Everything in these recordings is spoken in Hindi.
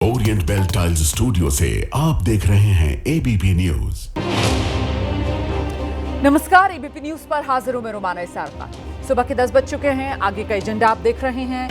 ओरिएंट बेल टाइल्स स्टूडियो से आप देख रहे हैं एबीपी न्यूज। नमस्कार, एबीपी न्यूज पर हाजिर हूं मैं रोमाना इसारका। सुबह के 10 बज चुके हैं। आगे का एजेंडा आप देख रहे हैं।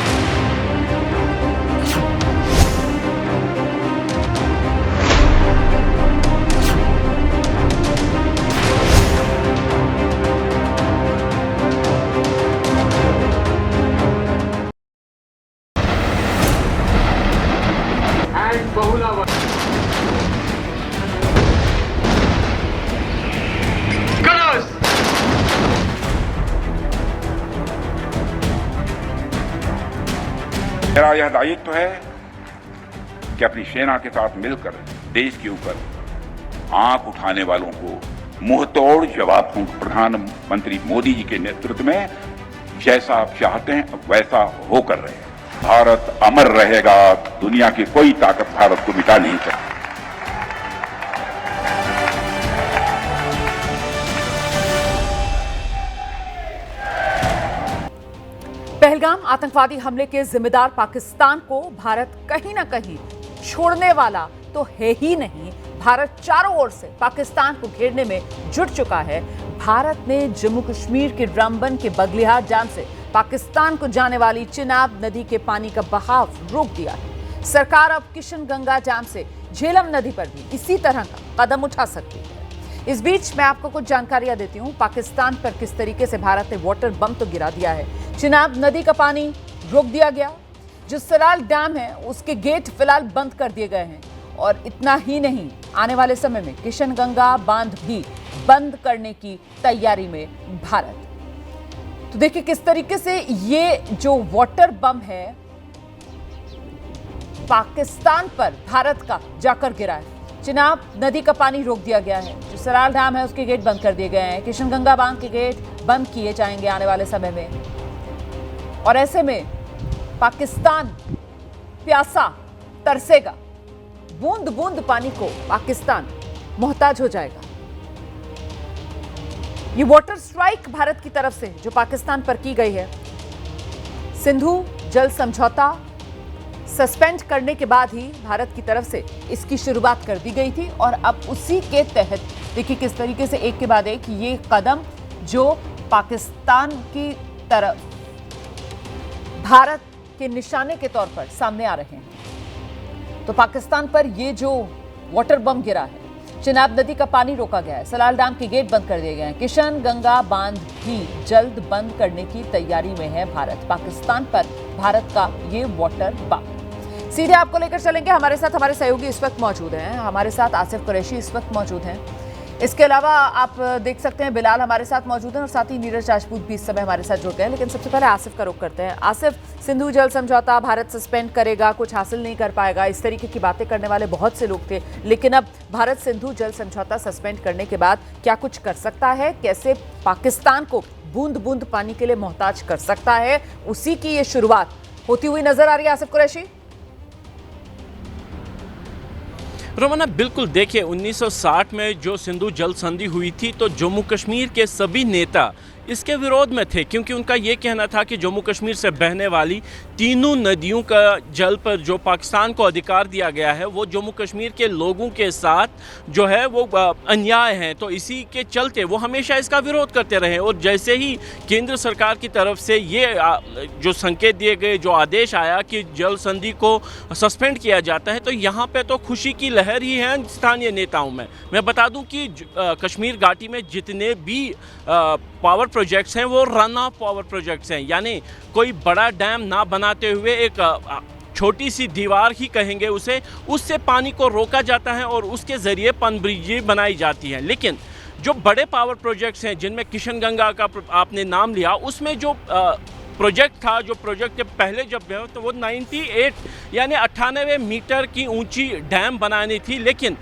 मेरा यह दायित्व है कि अपनी सेना के साथ मिलकर देश के ऊपर आंख उठाने वालों को मुंहतोड़ जवाब दूं। प्रधानमंत्री मोदी जी के नेतृत्व में जैसा आप चाहते हैं वैसा होकर रहे। भारत अमर रहेगा, दुनिया की कोई ताकत भारत को मिटा नहीं सकती। पहलगाम आतंकवादी हमले के जिम्मेदार पाकिस्तान को भारत कहीं ना कहीं छोड़ने वाला तो है ही नहीं। भारत चारों ओर से पाकिस्तान को घेरने में जुट चुका है। भारत ने जम्मू कश्मीर के रामबन के बगलिहार डैम से पाकिस्तान को जाने वाली चिनाब नदी के पानी का बहाव रोक दिया है। सरकार अब किशनगंगा डैम से झेलम नदी पर भी इसी तरह का कदम उठा सकती है। इस बीच मैं आपको कुछ जानकारियां देती हूं। पाकिस्तान पर किस तरीके से भारत ने वाटर बम तो गिरा दिया है। चिनाब नदी का पानी रोक दिया गया। जो सलाल डैम है उसके गेट फिलहाल बंद कर दिए गए हैं। और इतना ही नहीं, आने वाले समय में किशनगंगा बांध भी बंद करने की तैयारी में भारत। तो देखिए किस तरीके से ये जो वाटर बम है पाकिस्तान पर भारत का जाकर गिरा है। चिनाब नदी का पानी रोक दिया गया है। जो सलाल डैम है उसके गेट बंद कर दिए गए हैं। किशनगंगा बांध के गेट बंद किए जाएंगे आने वाले समय में। और ऐसे में पाकिस्तान प्यासा तरसेगा। बूंद बूंद पानी को पाकिस्तान मोहताज हो जाएगा। ये वाटर स्ट्राइक भारत की तरफ से जो पाकिस्तान पर की गई है, सिंधु जल समझौता सस्पेंड करने के बाद ही भारत की तरफ से इसकी शुरुआत कर दी गई थी। और अब उसी के तहत देखिए किस तरीके से एक के बाद एक ये कदम जो पाकिस्तान की तरफ भारत के निशाने के तौर पर सामने आ रहे हैं। तो पाकिस्तान पर ये जो वाटर बम गिरा है, चिनाब नदी का पानी रोका गया है, सलाल डैम के गेट बंद कर दिए गए हैं, किशनगंगा बांध भी जल्द बंद करने की तैयारी में है भारत। पाकिस्तान पर भारत का ये वाटर बम। सीधे आपको लेकर चलेंगे। हमारे साथ हमारे सहयोगी इस वक्त मौजूद हैं। हमारे साथ आसिफ कुरैशी इस वक्त मौजूद हैं। इसके अलावा आप देख सकते हैं बिलाल हमारे साथ मौजूद हैं और साथ ही नीरज राजपूत भी इस समय हमारे साथ जुड़ गए हैं। लेकिन सबसे पहले आसिफ का रुख करते हैं। आसिफ, सिंधु जल समझौता भारत सस्पेंड करेगा, कुछ हासिल नहीं कर पाएगा, इस तरीके की बातें करने वाले बहुत से लोग थे। लेकिन अब भारत सिंधु जल समझौता सस्पेंड करने के बाद क्या कुछ कर सकता है? कैसे पाकिस्तान को बूंद बूंद पानी के लिए मोहताज कर सकता है? उसी की ये शुरुआत होती हुई नजर आ रही है। आसिफ कुरैशी, रोमाना बिल्कुल देखिए 1960 में जो सिंधु जल संधि हुई थी तो जम्मू कश्मीर के सभी नेता इसके विरोध में थे, क्योंकि उनका ये कहना था कि जम्मू कश्मीर से बहने वाली तीनों नदियों का जल पर जो पाकिस्तान को अधिकार दिया गया है वो जम्मू कश्मीर के लोगों के साथ जो है वो अन्याय है। तो इसी के चलते वो हमेशा इसका विरोध करते रहे। और जैसे ही केंद्र सरकार की तरफ से ये जो संकेत दिए गए, जो आदेश आया कि जल संधि को सस्पेंड किया जाता है, तो यहाँ पर तो खुशी की लहर ही है स्थानीय नेताओं में। मैं बता दूँ कि कश्मीर घाटी में जितने भी पावर प्रोजेक्ट्स हैं वो रन ऑफ पावर प्रोजेक्ट्स हैं, यानी कोई बड़ा डैम ना बनाते हुए एक छोटी सी दीवार ही कहेंगे उसे, उससे पानी को रोका जाता है और उसके ज़रिए पनबिजली बनाई जाती है। लेकिन जो बड़े पावर प्रोजेक्ट्स हैं जिनमें किशनगंगा का आपने नाम लिया, उसमें जो प्रोजेक्ट था, जो प्रोजेक्ट के पहले जब गए तो वो 98 यानी 98 मीटर की ऊंची डैम बनानी थी। लेकिन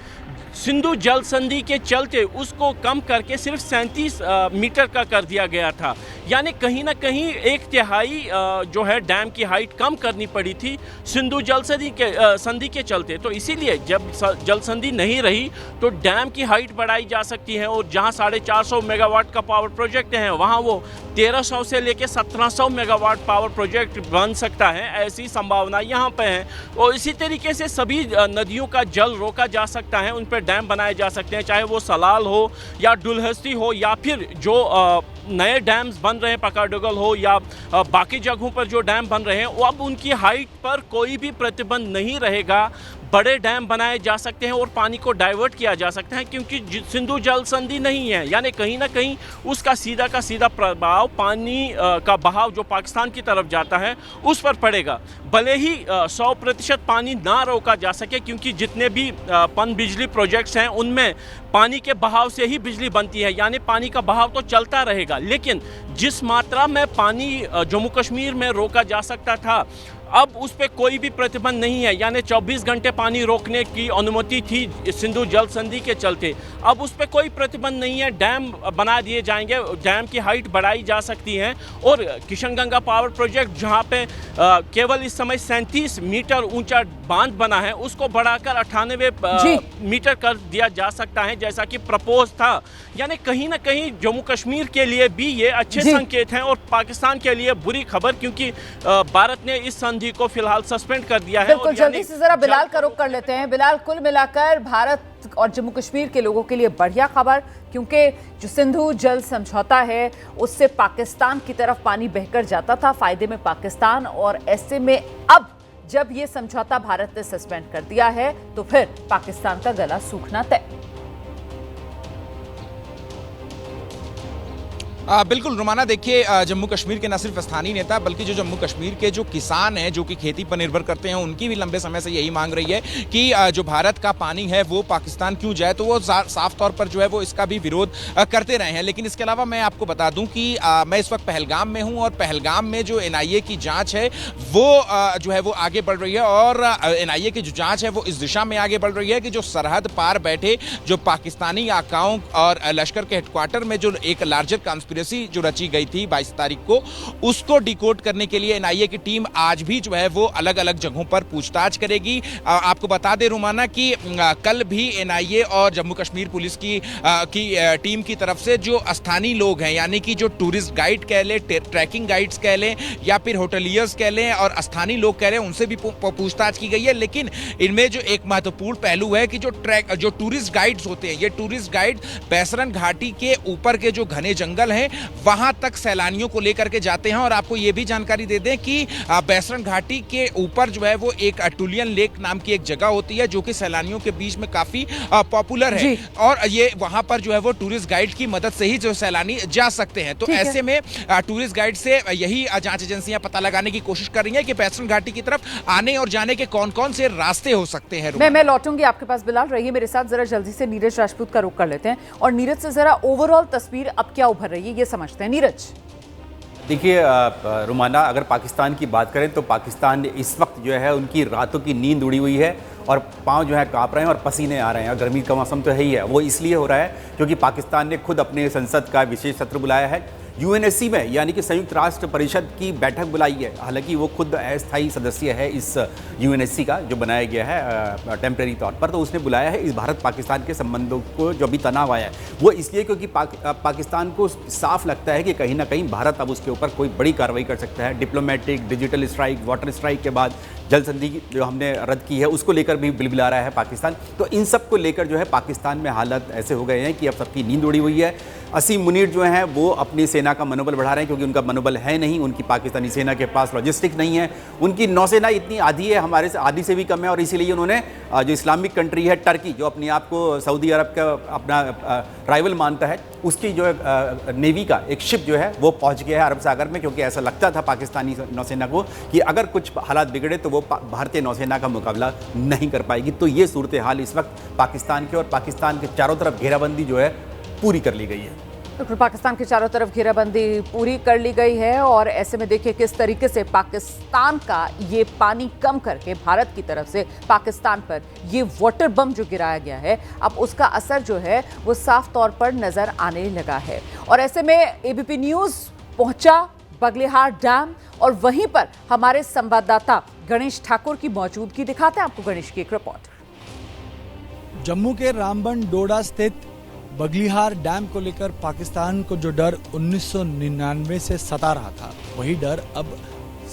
सिंधु जल संधि के चलते उसको कम करके सिर्फ 37 मीटर का कर दिया गया था। यानी कहीं ना कहीं 1/3 जो है डैम की हाइट कम करनी पड़ी थी सिंधु जल संधि के चलते। तो इसीलिए जब जल संधि नहीं रही तो डैम की हाइट बढ़ाई जा सकती है, और जहां 450 मेगावाट का पावर प्रोजेक्ट है वहां वो 1300 से लेकर 1700 मेगावाट पावर प्रोजेक्ट बन सकता है, ऐसी संभावना यहाँ पे है। और इसी तरीके से सभी नदियों का जल रोका जा सकता है, उन पर डैम बनाए जा सकते हैं, चाहे वो सलाल हो या डुलहस्ती हो या फिर जो नए डैम्स बन रहे हैं पकाडुगल हो या बाकी जगहों पर जो डैम बन रहे हैं, वो अब उनकी हाइट पर कोई भी प्रतिबंध नहीं रहेगा। बड़े डैम बनाए जा सकते हैं और पानी को डाइवर्ट किया जा सकता है, क्योंकि सिंधु जल संधि नहीं है, यानी कहीं ना कहीं उसका सीधा का सीधा प्रभाव पानी का बहाव जो पाकिस्तान की तरफ जाता है उस पर पड़ेगा। भले ही 100% पानी ना रोका जा सके, क्योंकि जितने भी पन बिजली प्रोजेक्ट्स हैं उनमें पानी के बहाव से ही बिजली बनती है, यानी पानी का बहाव तो चलता रहेगा। लेकिन जिस मात्रा में पानी जम्मू कश्मीर में रोका जा सकता था, अब उस पर कोई भी प्रतिबंध नहीं है, यानी 24 घंटे पानी रोकने की अनुमति थी सिंधु जल संधि के चलते, अब उस पर कोई प्रतिबंध नहीं है। डैम बना दिए जाएंगे, डैम की हाइट बढ़ाई जा सकती है, और किशनगंगा पावर प्रोजेक्ट जहां पे केवल इस समय 37 मीटर ऊंचा बांध बना है, उसको बढ़ाकर 98 मीटर कर दिया जा सकता है, जैसा कि प्रपोज था। यानी कहीं ना कहीं जम्मू कश्मीर के लिए भी ये अच्छे संकेत हैं और पाकिस्तान के लिए बुरी खबर, क्योंकि भारत ने इस संधि को फिलहाल सस्पेंड कर दिया है। बिल्कुल, जल्दी से जरा बिलाल का रुख कर लेते हैं। बिलाल, कुल मिलाकर भारत और जम्मू कश्मीर के लोगों के लिए बढ़िया खबर, क्योंकि जो सिंधु जल समझौता है उससे पाकिस्तान की तरफ पानी बहकर जाता था, फायदे में पाकिस्तान, और ऐसे में अब जब ये समझौता भारत ने सस्पेंड कर दिया है तो फिर पाकिस्तान का गला सूखना तय। बिल्कुल रुमाना, देखिए जम्मू कश्मीर के न सिर्फ स्थानीय नेता बल्कि जो जम्मू कश्मीर के जो किसान हैं जो कि खेती पर निर्भर करते हैं, उनकी भी लंबे समय से यही मांग रही है कि जो भारत का पानी है वो पाकिस्तान क्यों जाए, तो वो साफ तौर पर जो है वो इसका भी विरोध करते रहे हैं। लेकिन इसके अलावा मैं आपको बता दूं कि मैं इस वक्त पहलगाम में हूं, और पहलगाम में जो NIA की जाँच है वो जो है वो आगे बढ़ रही है, और NIA की जो जाँच है वो इस दिशा में आगे बढ़ रही है कि जो सरहद पार बैठे जो पाकिस्तानी आकाओं और लश्कर के हेडक्वार्टर में जो एक लार्जर कॉन्स्पिरेसी जो रची गई थी 22 तारीख को, उसको डिकोड करने के लिए NIA की टीम आज भी जो है वो अलग अलग जगहों पर पूछताछ करेगी। आपको बता दें रुमाना कि कल भी NIA और जम्मू कश्मीर पुलिस की टीम की तरफ से जो स्थानीय लोग हैं, यानी कि जो टूरिस्ट गाइड कह लें, ट्रैकिंग गाइड्स कह लें, या फिर होटलियर्स कह लें, और स्थानीय लोग कह लें, उनसे भी पूछताछ की गई है। लेकिन इनमें जो एक महत्वपूर्ण पहलू है कि जो टूरिस्ट गाइड्स होते हैं, ये टूरिस्ट गाइड बैसरन घाटी के ऊपर के जो घने जंगल हैं वहां तक सैलानियों को लेकर के जाते हैं। और आपको यह भी जानकारी दे दें कि बैसरन घाटी के ऊपर जो है वो एक टुलियन लेक नाम की एक जगह होती है जो कि सैलानियों के बीच में काफी पॉपुलर है, और ये वहां पर जो है वो टूरिस्ट गाइड की मदद से ही जो सैलानी जा सकते हैं। तो ऐसे में टूरिस्ट गाइड से यही जांच एजेंसियां पता लगाने की कोशिश कर रही हैं कि बैसरन घाटी की तरफ आने और जाने के कौन कौन से रास्ते हो सकते हैं। मैं लौटूंगी आपके पास बिलाल, रहिए मेरे साथ। जरा जल्दी से नीरज राजपूत का रुख कर लेते हैं, और नीरज से जरा ओवरऑल तस्वीर अब क्या उभर रही है ये समझते हैं। नीरज, देखिए रुमाना, अगर पाकिस्तान की बात करें तो पाकिस्तान इस वक्त जो है उनकी रातों की नींद उड़ी हुई है, और पाँव जो है काँप रहे हैं और पसीने आ रहे हैं, और गर्मी का मौसम तो है ही है। वो इसलिए हो रहा है क्योंकि पाकिस्तान ने खुद अपने संसद का विशेष सत्र बुलाया है, UNSC में, यानी कि संयुक्त राष्ट्र परिषद की बैठक बुलाई है। हालांकि वो खुद अस्थायी सदस्य है इस UNSC का, जो बनाया गया है टेम्परेरी तौर पर, तो उसने बुलाया है। इस भारत पाकिस्तान के संबंधों को जो भी तनाव आया है वो इसलिए क्योंकि पाकिस्तान को साफ लगता है कि कहीं ना कहीं भारत अब उसके ऊपर कोई बड़ी कार्रवाई कर सकता है। Diplomatic, digital strike, water strike के बाद जल संधि जो हमने रद्द की है उसको लेकर भी बिलबिला रहा है पाकिस्तान। तो इन सब को लेकर जो है पाकिस्तान में हालात ऐसे हो गए हैं कि अब सबकी नींद उड़ी हुई है। असीम मुनीर जो हैं वो अपनी सेना का मनोबल बढ़ा रहे हैं, क्योंकि उनका मनोबल है नहीं, उनकी पाकिस्तानी सेना के पास लॉजिस्टिक नहीं है, उनकी नौसेना इतनी आधी है, हमारे से आधी से भी कम है। और इसीलिए उन्होंने जो इस्लामिक कंट्री है टर्की, जो अपने आप को सऊदी अरब का अपना राइवल मानता है, उसकी जो नेवी का एक शिप जो है वो पहुंच गया है अरब सागर में, क्योंकि ऐसा लगता था पाकिस्तानी नौसेना को कि अगर कुछ हालात बिगड़े तो वो भारतीय नौसेना का मुकाबला नहीं कर पाएगी। तो ये सूरत हाल इस वक्त पाकिस्तान के, और पाकिस्तान के चारों तरफ घेराबंदी जो है पूरी कर ली गई है। तो पाकिस्तान के चारों तरफ घेराबंदी पूरी कर ली गई है, और ऐसे में देखिए किस तरीके से पाकिस्तान का ये पानी कम करके भारत की तरफ से पाकिस्तान पर ये वाटर बम जो गिराया गया है, अब उसका असर जो है वो साफ तौर पर नजर आने लगा है। और ऐसे में ABP न्यूज़ पहुंचा बगलिहार डैम और वहीं पर हमारे संवाददाता गणेश ठाकुर की मौजूदगी। दिखाते हैं आपको गणेश की एक रिपोर्ट। जम्मू के रामबन डोडा स्थित बगलिहार डैम को लेकर पाकिस्तान को जो डर 1999 से सता रहा था, वही डर अब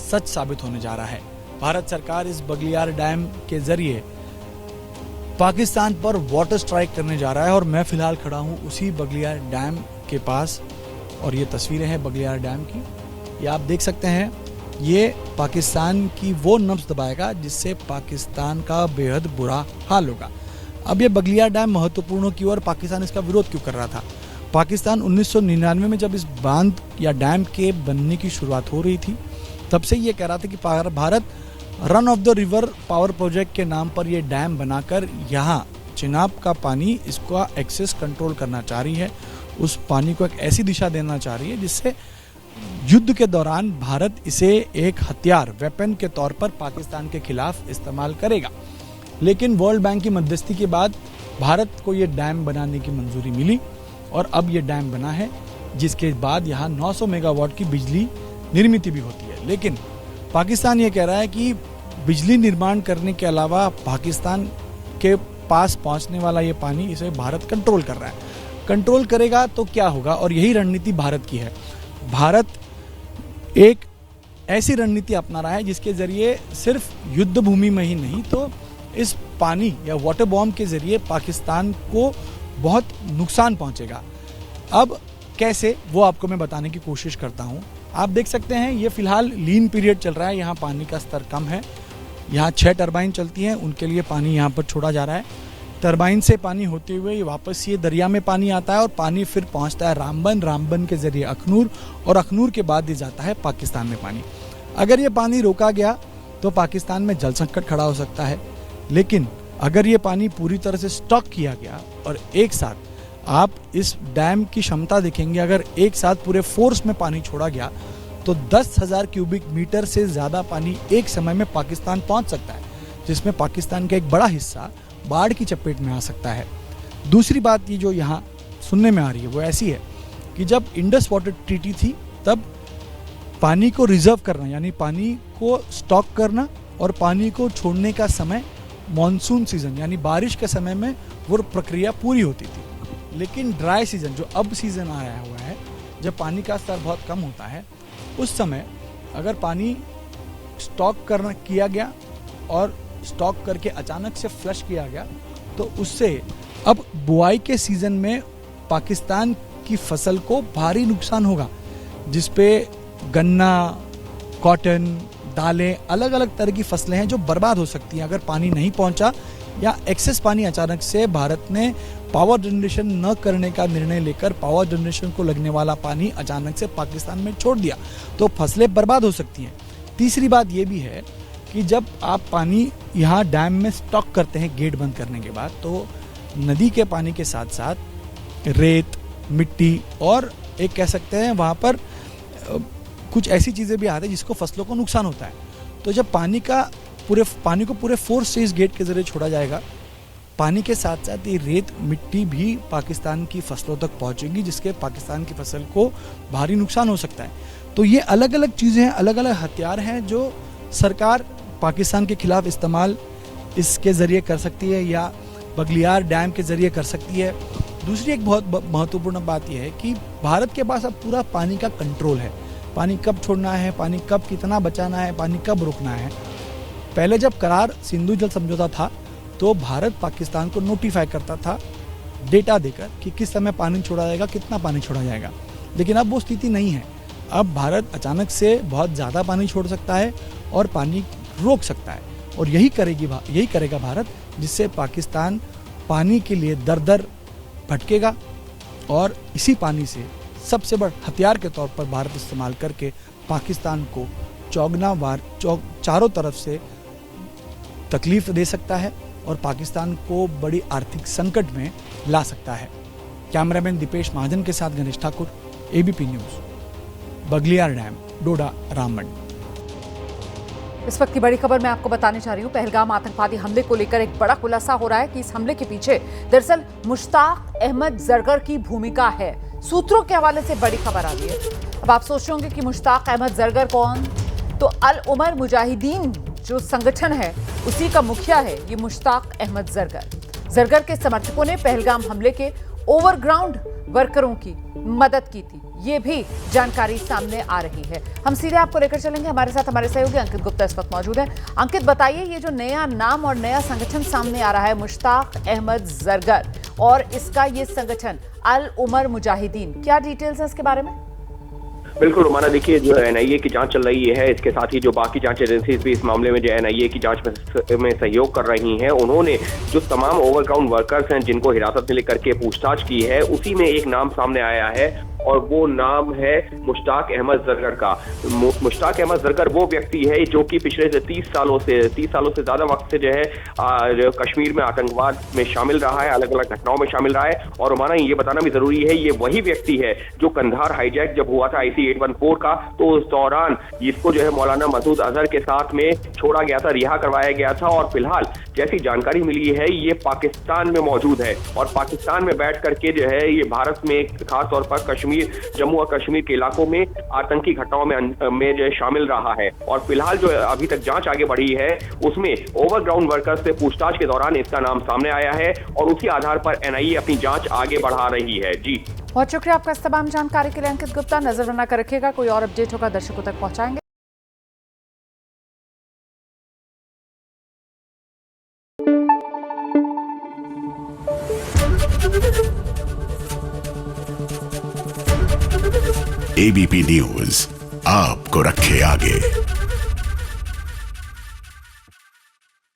सच साबित होने जा रहा है। भारत सरकार इस बगलिहार डैम के जरिए पाकिस्तान पर वाटर स्ट्राइक करने जा रहा है और मैं फिलहाल खड़ा हूं उसी बगलिहार डैम के पास और ये तस्वीरें हैं बगलिहार डैम की। ये आप देख सकते हैं, ये पाकिस्तान की वो नब्ज दबाएगा जिससे पाकिस्तान का बेहद बुरा हाल होगा। अब ये बगलिहार डैम महत्वपूर्ण क्यों और पाकिस्तान इसका विरोध क्यों कर रहा था? पाकिस्तान 1999 में जब इस बांध या डैम के बनने की शुरुआत हो रही थी, तब से ये कह रहा था कि Bharat run of the river power project के नाम पर ये डैम बनाकर यहाँ चिनाब का पानी इसका एक्सेस कंट्रोल करना चाह रही है। उस पानी को एक ऐसी दिशा देना चाह रही है जिससे युद्ध के दौरान भारत इसे एक हथियार, वेपन के तौर पर पाकिस्तान के खिलाफ इस्तेमाल करेगा। लेकिन वर्ल्ड बैंक की मध्यस्थी के बाद भारत को ये डैम बनाने की मंजूरी मिली और अब ये डैम बना है, जिसके बाद यहाँ 900 मेगावाट की बिजली निर्मित भी होती है। लेकिन पाकिस्तान ये कह रहा है कि बिजली निर्माण करने के अलावा पाकिस्तान के पास पहुंचने वाला ये पानी इसे भारत कंट्रोल कर रहा है। कंट्रोल करेगा तो क्या होगा, और यही रणनीति भारत की है। भारत एक ऐसी रणनीति अपना रहा है जिसके जरिए सिर्फ युद्ध भूमि में ही नहीं तो इस पानी या वाटर बॉम्ब के जरिए पाकिस्तान को बहुत नुकसान पहुंचेगा। अब कैसे, वो आपको मैं बताने की कोशिश करता हूं। आप देख सकते हैं ये फिलहाल लीन पीरियड चल रहा है, यहाँ पानी का स्तर कम है। यहाँ 6 टरबाइन चलती हैं, उनके लिए पानी यहाँ पर छोड़ा जा रहा है। टरबाइन से पानी होते हुए ये वापस ये दरिया में पानी आता है और पानी फिर पहुँचता है रामबन के जरिए अखनूर और अखनूर के बाद ये जाता है पाकिस्तान में पानी। अगर ये पानी रोका गया तो पाकिस्तान में जल संकट खड़ा हो सकता है। लेकिन अगर ये पानी पूरी तरह से स्टॉक किया गया और एक साथ आप इस डैम की क्षमता देखेंगे, अगर एक साथ पूरे फोर्स में पानी छोड़ा गया तो 10,000 क्यूबिक मीटर से ज़्यादा पानी एक समय में पाकिस्तान पहुंच सकता है, जिसमें पाकिस्तान का एक बड़ा हिस्सा बाढ़ की चपेट में आ सकता है। दूसरी बात ये जो यहाँ सुनने में आ रही है वो ऐसी है कि जब इंडस वाटर ट्रीटी थी तब पानी को रिजर्व करना यानी पानी को स्टॉक करना और पानी को छोड़ने का समय मॉनसून सीजन यानी बारिश के समय में वो प्रक्रिया पूरी होती थी। लेकिन ड्राई सीजन जो अब सीजन आया हुआ है, जब पानी का स्तर बहुत कम होता है, उस समय अगर पानी स्टॉक किया गया और स्टॉक करके अचानक से फ्लश किया गया तो उससे अब बुआई के सीजन में पाकिस्तान की फसल को भारी नुकसान होगा, जिसपे गन्ना, कॉटन, दालें, अलग अलग तरह की फसलें हैं जो बर्बाद हो सकती हैं अगर पानी नहीं पहुंचा या एक्सेस पानी अचानक से भारत ने पावर जनरेशन न करने का निर्णय लेकर पावर जनरेशन को लगने वाला पानी अचानक से पाकिस्तान में छोड़ दिया तो फसलें बर्बाद हो सकती हैं। तीसरी बात ये भी है कि जब आप पानी यहाँ डैम में स्टॉक करते हैं गेट बंद करने के बाद, तो नदी के पानी के साथ साथ रेत, मिट्टी और एक कह सकते हैं वहाँ पर कुछ ऐसी चीज़ें भी आती हैं जिसको फसलों को नुकसान होता है। तो जब पानी को पूरे फोर्स से इस गेट के जरिए छोड़ा जाएगा, पानी के साथ साथ ये रेत, मिट्टी भी पाकिस्तान की फसलों तक पहुंचेगी, जिसके पाकिस्तान की फसल को भारी नुकसान हो सकता है। तो ये अलग अलग चीज़ें हैं, अलग अलग हथियार हैं जो सरकार पाकिस्तान के खिलाफ इस्तेमाल इसके ज़रिए कर सकती है या बगलिहार डैम के ज़रिए कर सकती है। दूसरी एक बहुत महत्वपूर्ण बात यह है कि भारत के पास अब पूरा पानी का कंट्रोल है। पानी कब छोड़ना है, पानी कब कितना बचाना है, पानी कब रोकना है। पहले जब करार सिंधु जल समझौता था तो भारत पाकिस्तान को नोटिफाई करता था डेटा देकर कि किस समय पानी छोड़ा जाएगा, कितना पानी छोड़ा जाएगा। लेकिन अब वो स्थिति नहीं है। अब भारत अचानक से बहुत ज़्यादा पानी छोड़ सकता है और पानी रोक सकता है, और यही करेगा भारत, जिससे पाकिस्तान पानी के लिए दर दर भटकेगा और इसी पानी से सबसे बड़ा हथियार के तौर पर भारत इस्तेमाल करके पाकिस्तान को चारों तरफ से तकलीफ दे सकता है और पाकिस्तान को बड़ी आर्थिक संकट में ला सकता है। कैमरामैन दीपेश महाजन के साथ Ganesh Thakur, ABP news, Baglihar dam, Doda, Ramban. इस वक्त की बड़ी खबर मैं आपको बताने जा रही हूँ। पहलगाम आतंकवादी हमले को लेकर एक बड़ा खुलासा हो रहा है कि इस हमले के पीछे दरअसल मुश्ताक अहमद जरगर की भूमिका है। सूत्रों के हवाले से बड़ी खबर आ रही है। अब आप सोच रहे होंगे कि मुश्ताक अहमद जरगर कौन? तो अल उमर मुजाहिदीन जो संगठन है उसी का मुखिया है ये मुश्ताक अहमद जरगर। जरगर के समर्थकों ने पहलगाम हमले के ओवरग्राउंड वर्करों की मदद की थी, ये भी जानकारी सामने आ रही है। हम सीधे आपको लेकर चलेंगे, हमारे साथ हमारे सहयोगी अंकित गुप्ता इस वक्त मौजूद है। अंकित, बताइए ये जो नया नाम और नया संगठन सामने आ रहा है मुश्ताक अहमद जरगर और इसका ये संगठन अल उमर मुजाहिदीन, क्या डिटेल्स है इसके बारे में? बिल्कुल रुमाना, देखिए जो एनआईए की जांच चल रही है, इसके साथ ही जो बाकी जांच एजेंसीज भी इस मामले में जो एनआईए की जांच में सहयोग कर रही हैं, उन्होंने जो तमाम ओवरग्राउंड वर्कर्स हैं जिनको हिरासत में लेकर के पूछताछ की है, उसी में एक नाम सामने आया है और वो नाम है मुश्ताक अहमद जरगर का। मुश्ताक अहमद जरगर वो व्यक्ति है जो कि पिछले 30 सालों से ज्यादा वक्त से जो है कश्मीर में आतंकवाद में शामिल रहा है, अलग अलग घटनाओं में शामिल रहा है। और हमारा ये बताना भी जरूरी है, ये वही व्यक्ति है जो कंधार हाईजैक जब हुआ था IC 814 का, तो उस दौरान इसको जो है मौलाना मसूद अजहर के साथ में छोड़ा गया था, रिहा करवाया गया था। और फिलहाल जैसी जानकारी मिली है ये पाकिस्तान में मौजूद है और पाकिस्तान में बैठ करके जो है ये भारत में खास तौर पर जम्मू और कश्मीर के इलाकों में आतंकी घटनाओं में जो शामिल रहा है। और फिलहाल जो अभी तक जांच आगे बढ़ी है उसमें ओवरग्राउंड वर्कर्स से पूछताछ के दौरान इसका नाम सामने आया है और उसी आधार पर एनआईए अपनी जांच आगे बढ़ा रही है। जी, बहुत शुक्रिया आपका इस तमाम जानकारी के लिए अंकित गुप्ता। नजर बनाकर रखिएगा, कोई और अपडेट होगा दर्शकों तक पहुंचाएंगे। ABP न्यूज आपको रखे आगे।